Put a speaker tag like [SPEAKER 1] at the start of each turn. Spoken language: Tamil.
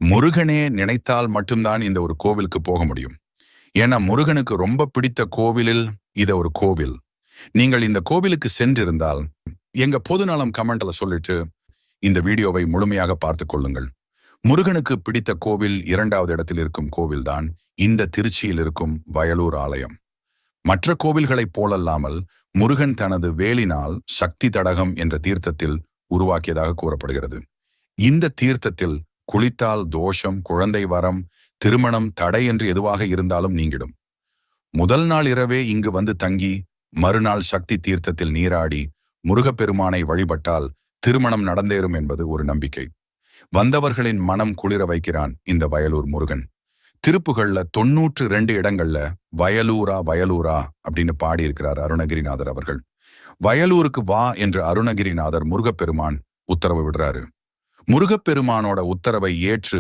[SPEAKER 1] முருகனே நினைத்தால் மட்டும்தான் இந்த ஒரு கோவிலுக்கு போக முடியும். ஏன்னா முருகனுக்கு ரொம்ப பிடித்த கோவிலில் இத ஒரு கோவில். நீங்கள் இந்த கோவிலுக்கு சென்றிருந்தால் எங்க பொதுநலம் கமெண்ட்ல சொல்லிட்டு இந்த வீடியோவை முழுமையாக பார்த்துக் கொள்ளுங்கள். முருகனுக்கு பிடித்த கோவில் 2வது இடத்தில் இருக்கும் கோவில்தான் இந்த திருச்சியில் இருக்கும் வயலூர் ஆலயம். மற்ற கோவில்களைப் போலல்லாமல் முருகன் தனது வேலினால் சக்தி தடகம் என்ற தீர்த்தத்தில் உருவாக்கியதாக கூறப்படுகிறது. இந்த தீர்த்தத்தில் குளித்தால் தோஷம், குழந்தை வரம், திருமணம் தடை என்று எதுவாக இருந்தாலும் நீங்கிடும். முதல் நாள் இரவே இங்கு வந்து தங்கி மறுநாள் சக்தி தீர்த்தத்தில் நீராடி முருகப்பெருமானை வழிபட்டால் திருமணம் நடந்தேறும் என்பது ஒரு நம்பிக்கை. வந்தவர்களின் மனம் குளிர வைக்கிறான் இந்த வயலூர் முருகன். திருப்புகள்ல 92 இடங்கள்ல வயலூரா வயலூரா அப்படின்னு பாடியிருக்கிறார் அருணகிரிநாதர் அவர்கள். வயலூருக்கு வா என்று அருணகிரிநாதர் முருகப்பெருமான் உத்தரவு விடுறாரு. முருகப்பெருமானோட உத்தரவை ஏற்று